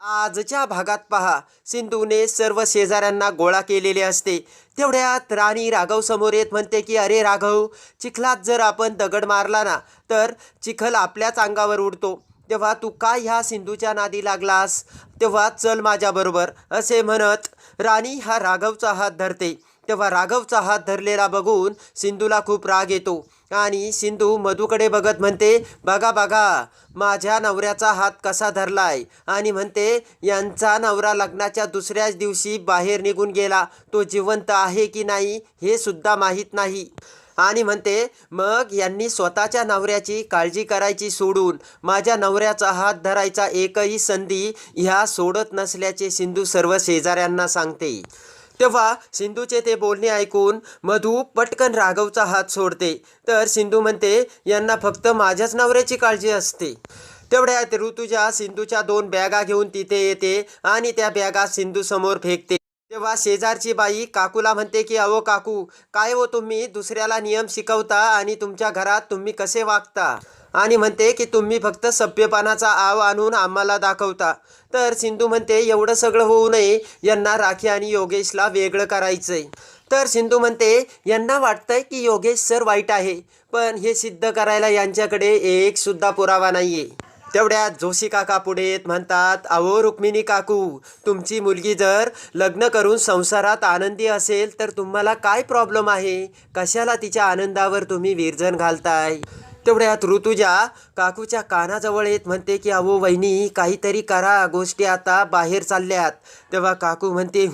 आजच्या भागात पहा, सिंधूने सर्व शेजाऱ्यांना गोळा केलेले असते. तेवढ्यात राणी राघव समोर येत म्हणते की अरे राघव, चिखलात जर आपण दगड मारला ना तर चिखल आपल्याच अंगावर उडतो. तेव्हा तू काय ह्या सिंधूच्या नादी लागलास? तेव्हा चल माझ्याबरोबर, असे म्हणत राणी हा राघवचा हात धरते. तेव्हा राघवचा हात धरलेला बघून सिंधूला खूप राग येतो आणि सिंधू मधूकडे बघत म्हणते, बघा बघा माझ्या नवऱ्याचा हात कसा धरलाय. आणि म्हणते, यांचा नवरा लग्नाच्या दुसऱ्याच दिवशी बाहेर निघून गेला, तो जिवंत आहे की नाही हे सुद्धा माहीत नाही. आणि म्हणते, मग यांनी स्वतःच्या नवऱ्याची काळजी करायची सोडून माझ्या नवऱ्याचा हात धरायचा एकही संधी ह्या सोडत नसल्याचे सिंधू सर्व शेजाऱ्यांना सांगते. तेव्हा सिंधूचे ते बोलणे ऐकून मधू पटकन राघवचा हात सोडते. तर सिंधू म्हणते, यांना फक्त माझ्याच नवऱ्याची काळजी असते. तेवढ्यात ऋतुजा सिंधूच्या 2 बॅगा घेऊन तिथे येते आणि त्या बॅगा सिंधू समोर फेकते. तेव्हा शेजारची बाई काकूला म्हणते की अहो काकू, काय हो तुम्ही दुसऱ्याला नियम शिकवता आणि तुमच्या घरात तुम्ही कसे वागता? आणि म्हणते की तुम्ही फक्त सभ्यपणाचा आव आणून आम्हाला दाखवता. तर सिंधू म्हणते, एवढं सगळं होऊ नये, यांना राखी आणि योगेशला वेगळं करायचंय. तर सिंधू म्हणते, यांना वाटतंय की योगेश सर वाईट आहे, पण हे सिद्ध करायला यांच्याकडे एक सुद्धा पुरावा नाहीये. तेवढ्यात जोशी काका पुढे येत म्हणतात, अहो रुक्मिणी काकू, तुमची मुलगी जर लग्न करून संसारात आनंदी असेल तर तुम्हाला काय प्रॉब्लेम आहे? कशाला तिच्या आनंदावर तुम्ही विरजण घालताय? तेवढ्यात ऋतुजा काकूच्या कानाजवळ येत म्हणते की अहो वहिनी, काहीतरी करा, गोष्टी आता बाहेर चालल्यात. तेव्हा काकू म्हणते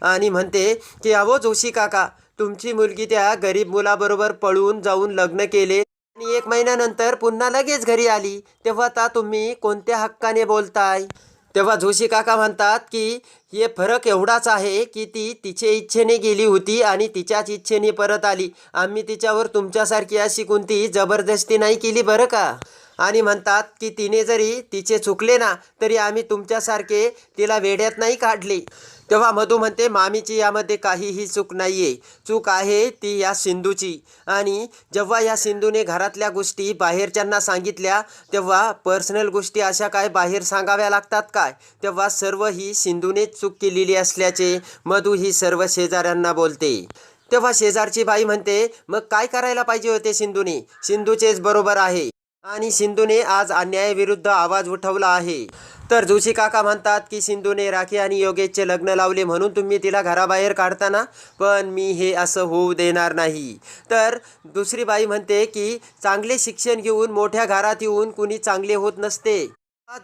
आणि म्हणते की अहो जोशी काका, तुमची मुलगी त्या गरीब मुलाबरोबर पळून जाऊन लग्न केले आणि 1 महिन्यानंतर पुन्हा लगेच घरी आली, तेव्हा आता तुम्ही कोणत्या हक्काने बोलताय? तेव्हा जोशी काका म्हणतात की हे फरक एवढाच आहे की ती तिच्या इच्छेने गेली होती आणि तिच्याच इच्छेने परत आली. आम्ही तिच्यावर तुमच्यासारखी अशी कोणती जबरदस्ती नाही केली बरं का. आणि म्हणतात की तिने जरी तिचे चुकले ना तरी आम्ही तुमच्यासारखे तिला वेड्यात नाही काढले. तेव्हा मधू म्हणते, मामीची यामध्ये काहीही चूक नाही आहे, चूक आहे ती या सिंधूची. आणि जेव्हा या सिंधूने घरातल्या गोष्टी बाहेरच्यांना सांगितल्या तेव्हा पर्सनल गोष्टी अशा काय बाहेर सांगाव्या लागतात काय? तेव्हा सर्व ही सिंधूनेच चूक केलेली असल्याचे मधू ही सर्व शेजाऱ्यांना बोलते. तेव्हा शेजारची बाई म्हणते, मग काय करायला पाहिजे होते सिंधूने? सिंधूचेच बरोबर आहे आणि सिंधूने आज अन्यायाविरुद्ध आवाज उठवला आहे. तर जोशी काका म्हणतात की सिंधूने राखी आणि योगेशचे लग्न लावले म्हणून तुम्ही तिला घराबाहेर काढताना, पण मी हे असं होऊ देणार नाही. तर दुसरी बाई म्हणते की चांगले शिक्षण घेऊन मोठ्या घरात येऊन कुणी चांगले होत नसते.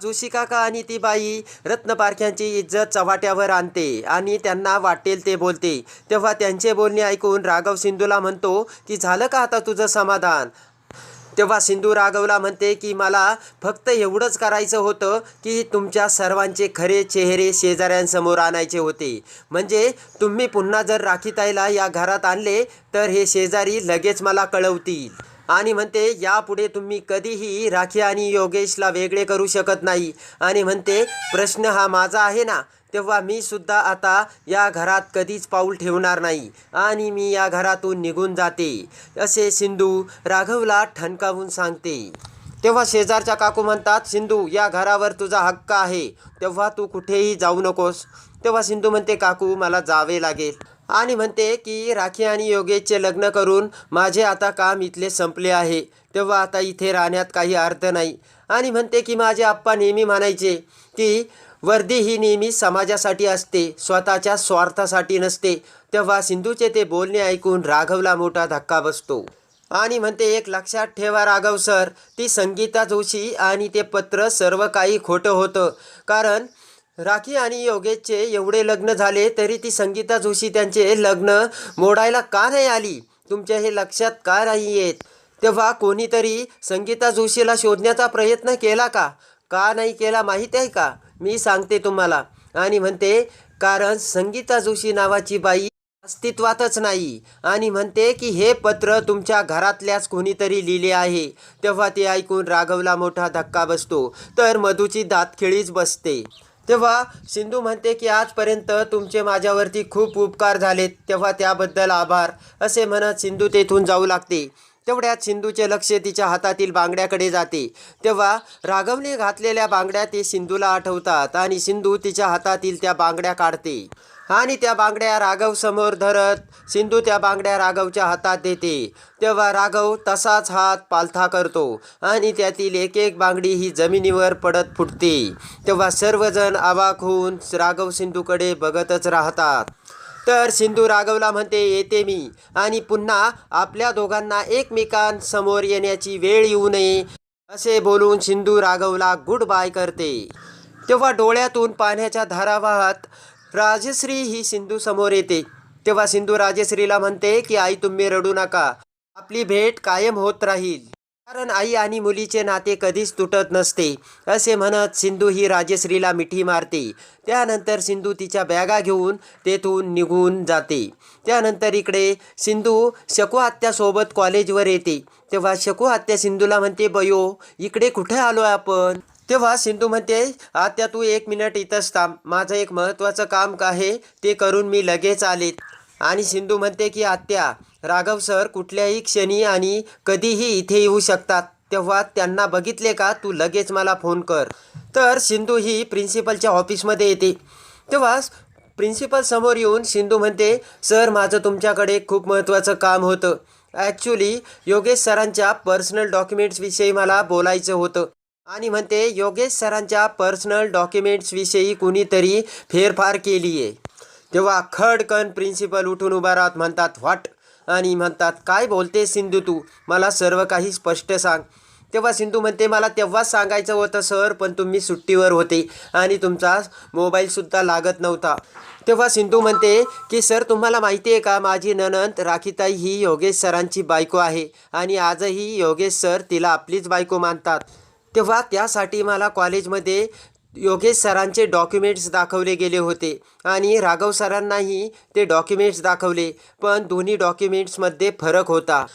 जोशी काका आणि ती बाई रत्नपारख्यांची इज्जत चव्हाट्यावर आणते आणि त्यांना वाटेल ते बोलते. तेव्हा त्यांचे बोलणे ऐकून राघव सिंधूला म्हणतो की झालं का आता तुझं समाधान? तेव्हा सिंधू राघवला म्हणते की मला फक्त एवढंच करायचं होतं की तुमच्या सर्वांचे खरे चेहरे शेजाऱ्यांसमोर आणायचे होते. म्हणजे तुम्ही पुन्हा जर राखीताईला या घरात आणले तर हे शेजारी लगेच मला कळवतील. आणि म्हणते, यापुढे तुम्ही कधीही राखी आणि योगेशला वेगळे करू शकत नाही. आणि म्हणते, प्रश्न हा माझा आहे ना, तेव्हा मी सुद्धा आता या घरात कधीच पाऊल ठेवणार नाही आणि मी या घरातून निघून जाते, असे सिंधू राघवला ठणकावून सांगते. तेव्हा शेजारच्या काकू म्हणतात, सिंधू या घरावर तुझा हक्क आहे, तेव्हा तू कुठेही जाऊ नकोस. तेव्हा सिंधू म्हणते, काकू मला जावे लागेल. आणि म्हणते की राखी आणि योगेशचे लग्न करून माझे आता काम इथले संपले आहे, तेव्हा आता इथे राहण्यात काही अर्थ नाही. आणि म्हणते की माझे आप्पा नेहमी म्हणायचे की वर्दी ही नेहमी समाजासाठी असते, स्वतःच्या स्वार्थासाठी नसते. तेव्हा सिंधूचे ते बोलणे ऐकून राघवला मोठा धक्का बसतो. आणि म्हणते, एक लक्षात ठेवा राघव सर, ती संगीता जोशी आणि ते पत्र सर्व काही खोटं होतं. कारण राखी आणि योगेशचे एवढे लग्न झाले तरी ती संगीता जोशी त्यांचे लग्न मोडायला का नाही आली? तुमच्या हे लक्षात का नाही येत? तेव्हा कोणीतरी संगीता जोशीला शोधण्याचा प्रयत्न केला का? का नाही केला माहीत आहे का? मी सांगते तुम्हाला. आणि म्हणते, कारण संगीता जोशी नावाची बाई अस्तित्वातच नाही. आणि म्हणते की हे पत्र तुमच्या घरातल्याच कोणीतरी लिहिले आहे. तेव्हा ते ऐकून राघवला मोठा धक्का बसतो. तर मधूची दातखिळीच बसते. तेव्हा सिंधू म्हणते की आजपर्यंत तुमचे माझ्यावरती खूप उपकार झालेत, तेव्हा त्याबद्दल आभार, असे म्हणत सिंधू तेथून जाऊ लागते. तेवढ्यात सिंधूचे लक्ष तिच्या हातातील बांगड्याकडे जाते. तेव्हा राघवने घातलेल्या बांगड्या ते सिंधूला आठवतात आणि सिंधू तिच्या हातातील त्या बांगड्या काढते आणि त्या बांगड्या राघव समोर धरत सिंधू त्या बांगड्या राघवच्या हातात देते. तेव्हा राघव तसाच हात पालथा करतो आणि त्यातील एक एक बांगडी ही जमिनीवर पडत फुटते. तेव्हा सर्वजण अवाक होऊन राघव सिंधूकडे बघतच राहतात. तर सिंधू राघवला म्हणते, येते मी, आणि पुन्हा आपल्या दोघांना एकमेकांसमोर येण्याची वेळ येऊ नये असे बोलून सिंधू राघवला गुड बाय करते. तेव्हा डोळ्यातून पाण्याच्या धारा वाहत राजश्री ही सिंधू समोर येते. तेव्हा सिंधू राजश्रीला म्हणते की आई, तुम्ही रडू नका, आपली भेट कायम होत राहील, कारण आई आणि मुलीचे नाते कधीच तुटत नसते असे म्हणत सिंधू ही राजश्रीला मिठी मारते. त्यानंतर सिंधू तिच्या बॅगा घेऊन तेथून निघून जाते. त्यानंतर इकडे सिंधू शकू आत्यासोबत कॉलेजवर येते. तेव्हा शकू आत्या सिंधूला म्हणते, बयो इकडे कुठे आलो आपण? तेव्हा सिंधू म्हणते, आत्या तू 1 मिनिट इथंच थांब, माझं एक महत्त्वाचं काम आहे ते करून मी लगेच आले. आणि सिंधू म्हणते की आत्या, राघव सर कुठल्याही क्षणी आणि कधीही इथे येऊ शकतात, तेव्हा त्यांना बघितले का तू लगेच मला फोन कर. तर सिंधू ही प्रिन्सिपलच्या ऑफिसमध्ये येते. तेव्हा प्रिन्सिपल समोर येऊन सिंधू म्हणते, सर माझं तुमच्याकडे खूप महत्त्वाचं काम होतं. ॲक्च्युली योगेश सरांच्या पर्सनल डॉक्युमेंट्सविषयी मला बोलायचं होतं. आणि म्हणते, योगेश सरांच्या पर्सनल डॉक्युमेंट्सविषयी कुणीतरी फेरफार केली आहे. तेव्हा खडकन प्रिन्सिपल उठून उभा राहत म्हणतात, व्हॉट? आणि म्हणतात, काय बोलते सिंधू तू, मला सर्व काही स्पष्ट सांग. तेव्हा सिंधू म्हणते, मला तेव्हाच सांगायचं होतं सर, पण तुम्ही सुट्टीवर होते आणि तुमचा मोबाईलसुद्धा लागत नव्हता. तेव्हा सिंधू म्हणते की सर तुम्हाला माहिती आहे का, माझी नणंद राखीताई ही योगेश सरांची बायको आहे आणि आजही योगेश सर तिला आपलीच बायको मानतात. तेव्हा त्यासाठी मला कॉलेजमध्ये योगेश सरांचे डॉक्युमेंट्स दाखवले गेले होते आणि राघव सरांनाही ते डॉक्युमेंट्स दाखवले, पण दोन्ही डॉक्युमेंट्समध्ये फरक होता.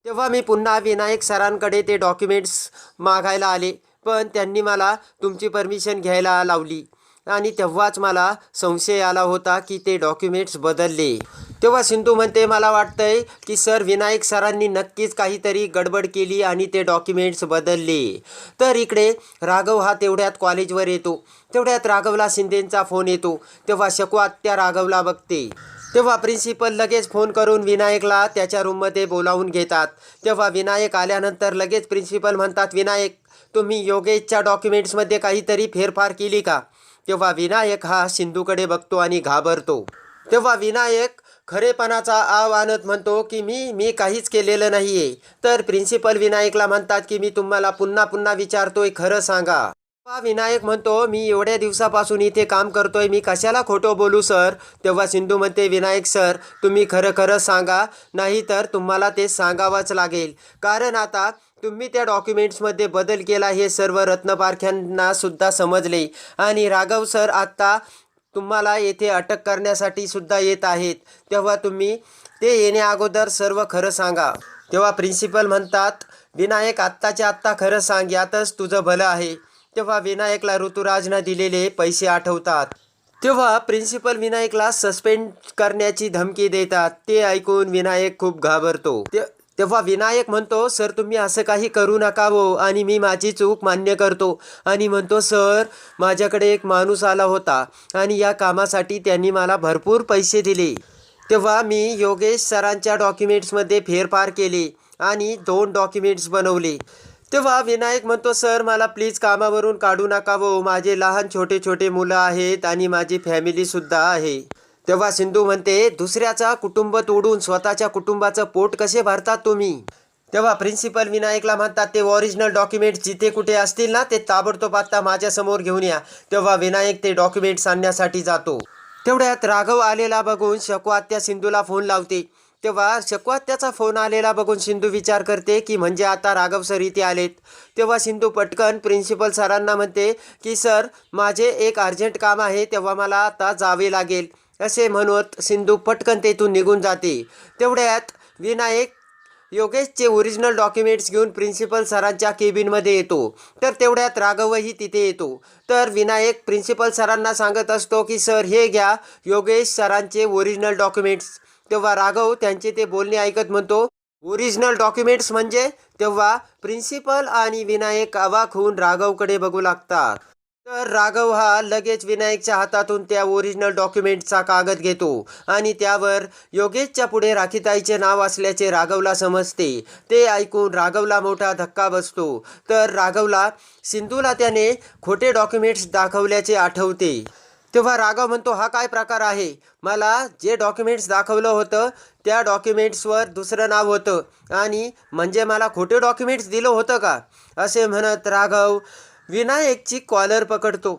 तेव्हा मी पुन्हा विनायक सरांकडे ते डॉक्युमेंट्स मागायला आले, पण त्यांनी मला तुमची परमिशन घ्यायला लावली आणि तेव्हाच मला संशय आला होता की ते डॉक्युमेंट्स बदलले. तेव्हा सिंधू म्हणते, मला वाटतंय की सर विनायक सरांनी नक्कीच काहीतरी गडबड केली आणि ते डॉक्युमेंट्स बदलले. तर इकडे राघव हा तेवढ्यात कॉलेजवर येतो. तेवढ्यात राघवला शिंदेंचा फोन येतो. तेव्हा शकू आत्या राघवला बघते. तेव्हा प्रिन्सिपल लगेच फोन करून विनायकला त्याच्या रूममध्ये बोलावून घेतात. तेव्हा विनायक आल्यानंतर लगेच प्रिन्सिपल म्हणतात, विनायक तुम्ही योगेशच्या डॉक्युमेंट्समध्ये काहीतरी फेरफार केली का? तेव्हा विनायक हा सिंधूकडे बघतो आणि घाबरतो. तेव्हा विनायक खरेपणाचा आव आणत म्हणतो की मी काहीच केलेलं नाही आहे. तर प्रिन्सिपल विनायकला म्हणतात की मी तुम्हाला पुन्हा पुन्हा विचारतोय, खरं सांगा. तेव्हा विनायक म्हणतो, मी एवढ्या दिवसापासून इथे काम करतोय, मी कशाला खोटं बोलू सर. तेव्हा सिंधू म्हणते, विनायक सर तुम्ही खरं खरं सांगा, नाही तर तुम्हाला ते सांगावंच लागेल, कारण आता तुम्ही त्या डॉक्युमेंट्समध्ये बदल केला हे सर्व रत्नपारख्यांना सुद्धा समजले आणि राघव सर आत्ता तुम्हाला येथे अटक करण्यासाठी सुद्धा येत आहेत. तेव्हा तुम्ही ते येण्या अगोदर सर्व खरं सांगा. तेव्हा प्रिन्सिपल म्हणतात, विनायक आत्ताच्या आत्ता खरं सांग, यातच तुझं भलं आहे. तेव्हा विनायकला ऋतुराजनं दिलेले पैसे आठवतात. तेव्हा प्रिन्सिपल विनायकला सस्पेंड करण्याची धमकी देतात. ते ऐकून विनायक खूप घाबरतो. तेव्हा विनायक म्हणतो, सर तुम्ही असं काही करू नका हो, आणि मी माझी चूक मान्य करतो. आणि म्हणतो, सर माझ्याकडे एक माणूस आला होता आणि या कामासाठी त्यांनी मला भरपूर पैसे दिले. तेव्हा मी योगेश सरांच्या डॉक्युमेंट्समध्ये फेरफार केले आणि 2 डॉक्युमेंट्स बनवले. तेव्हा विनायक म्हणतो, सर मला प्लीज कामावरून काढू नका हो, माझे लहान छोटे छोटे मुलं आहेत आणि माझी फॅमिलीसुद्धा आहे. तेव्हा सिंधू म्हणते, दुसऱ्याचा कुटुंब तोडून स्वतःच्या कुटुंबाचं पोट कसे भरतात तुम्ही? तेव्हा प्रिन्सिपल विनायकला म्हणतात, ते ओरिजिनल डॉक्युमेंट्स जिथे कुठे असतील ना ते ताबडतोब आत्ता माझ्यासमोर घेऊन या. तेव्हा विनायक ते डॉक्युमेंट्स आणण्यासाठी जातो. तेवढ्यात राघव आलेला बघून शकू आत्या सिंधूला फोन लावते. तेव्हा शकू आत्याचा फोन आलेला बघून सिंधू विचार करते की म्हणजे आता राघव सर इथे आलेत. तेव्हा सिंधू पटकन प्रिन्सिपल सरांना म्हणते की सर माझे एक अर्जंट काम आहे, तेव्हा मला आता जावे लागेल असे म्हणत सिंधू पटकन तेथून निघून जाते. तेवढ्यात विनायक योगेशचे ओरिजिनल डॉक्युमेंट्स घेऊन प्रिन्सिपल सरांच्या केबिनमध्ये येतो. तर तेवढ्यात राघवही तिथे येतो. तर विनायक प्रिन्सिपल सरांना सांगत असतो की सर हे घ्या योगेश सरांचे ओरिजिनल डॉक्युमेंट्स. तेव्हा राघव त्यांचे ते बोलणे ऐकत म्हणतो, ओरिजिनल डॉक्युमेंट्स म्हणजे? तेव्हा प्रिन्सिपल आणि विनायक अवाक होऊन राघवकडे बघू लागतात. तर राघव हा लगेच विनायकच्या हातातून त्या ओरिजिनल डॉक्युमेंटचा कागद घेतो आणि त्यावर योगेशच्या पुढे राखीताईचे नाव असल्याचे राघवला समजते. ते ऐकून राघवला मोठा धक्का बसतो. तर राघवला सिंधूला त्याने खोटे डॉक्युमेंट्स दाखवल्याचे आठवते. तेव्हा राघव म्हणतो, हा काय प्रकार आहे? मला जे डॉक्युमेंट्स दाखवलं होतं त्या डॉक्युमेंट्सवर दुसरं नाव होतं आणि म्हणजे मला खोटे डॉक्युमेंट्स दिलं होतं का? असे म्हणत राघव विनायकची कॉलर पकडतो.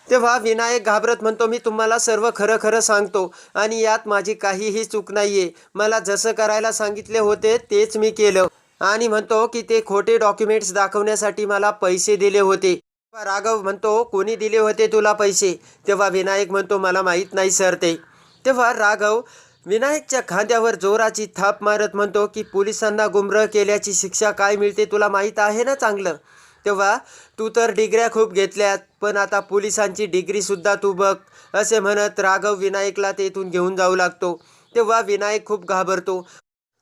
तेव्हा विनायक घाबरत म्हणतो, मी तुम्हाला सर्व खरं खरं सांगतो आणि यात माझी काहीही चूक नाही आहे. मला जसं करायला सांगितले होते तेच मी केलं. आणि म्हणतो की ते खोटे डॉक्युमेंट्स दाखवण्यासाठी मला पैसे दिले होते. तेव्हा राघव म्हणतो, कोणी दिले होते तुला पैसे? तेव्हा विनायक म्हणतो, मला माहीत नाही सर ते. तेव्हा राघव विनायकच्या खांद्यावर जोराची थाप मारत म्हणतो की पोलिसांना गुमराह केल्याची शिक्षा काय मिळते तुला माहीत आहे ना चांगलं. तेव्हा तू तर डिग्र्या खूप घेतल्यात, पण आता पोलिसांची डिग्रीसुद्धा तू बघ. असे म्हणत राघव विनायकला तेथून घेऊन जाऊ लागतो. तेव्हा विनायक खूप घाबरतो.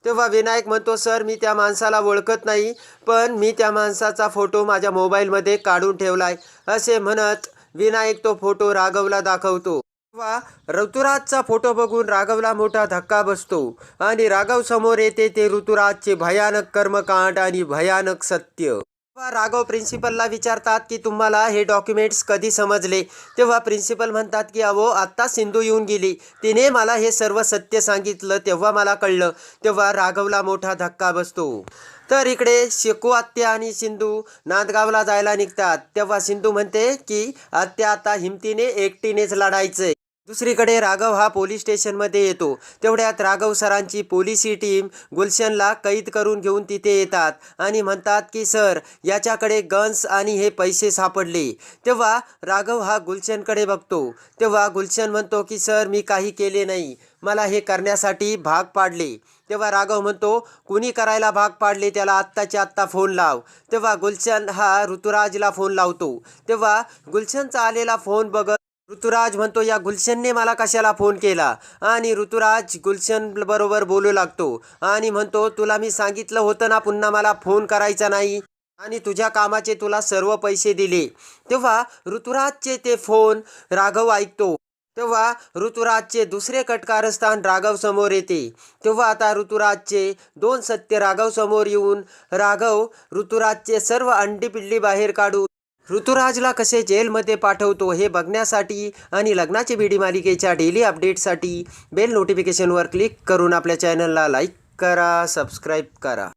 तेव्हा विनायक म्हणतो, सर मी त्या माणसाला ओळखत नाही, पण मी त्या माणसाचा फोटो माझ्या मोबाईलमध्ये काढून ठेवलाय. असे म्हणत विनायक तो फोटो राघवला दाखवतो. तेव्हा ऋतुराजचा फोटो बघून राघवला मोठा धक्का बसतो आणि राघव समोर येते ते ऋतुराजचे भयानक कर्मकांड आणि भयानक सत्य. तेव्हा राघव प्रिन्सिपलला विचारतात की तुम्हाला हे डॉक्युमेंट्स कधी समजले? तेव्हा प्रिन्सिपल म्हणतात की अहो आत्ता सिंधू येऊन गेली, तिने मला हे सर्व सत्य सांगितलं तेव्हा मला कळलं. तेव्हा राघवला मोठा धक्का बसतो. तर इकडे शिकू आत्या आणि सिंधू नांदगावला जायला निघतात. तेव्हा सिंधू म्हणते की आत्या आता हिमतीने एकटीनेच लढायचंय. दुसरीकडे राघव हा पोलीस स्टेशनमध्ये येतो. तेवढ्यात राघव सरांची पोलिसी टीम गुलशनला कैद करून घेऊन तिथे येतात आणि म्हणतात की सर याच्याकडे गन्स आणि हे पैसे सापडले. तेव्हा राघव हा गुलशनकडे बघतो. तेव्हा गुलशन म्हणतो की सर मी काही केले नाही, मला हे करण्यासाठी भाग पाडले. तेव्हा राघव म्हणतो, कुणी करायला भाग पाडले त्याला आत्ताच्या आत्ता फोन लाव. तेव्हा गुलशन हा ऋतुराजला फोन लावतो. तेव्हा गुलशनचा आलेला फोन बघत ऋतुराज म्हणतो, या गुलशनने मला कशाला फोन केला? आणि ऋतुराज गुलशन बरोबर बोलू लागतो आणि म्हणतो, तुला मी सांगितलं होतं ना पुन्हा मला फोन करायचा नाही आणि तुझ्या कामाचे तुला सर्व पैसे दिले. तेव्हा ऋतुराजचे ते फोन राघव ऐकतो. तेव्हा ऋतुराजचे दुसरे कटकारस्थान राघव समोर येते. तेव्हा आता ऋतुराजचे दोन सत्य राघव समोर येऊन राघव ऋतुराजचे सर्व अंडीपिंडी बाहेर काढून ऋतुराजला कसे जेलमध्ये पाठवतो हे बघण्यासाठी आणि लग्नाची बीडी मालिकेच्या डेली अपडेटसाठी बेल नोटिफिकेशनवर क्लिक करून आपल्या चॅनलला लाईक करा, सबस्क्राईब करा.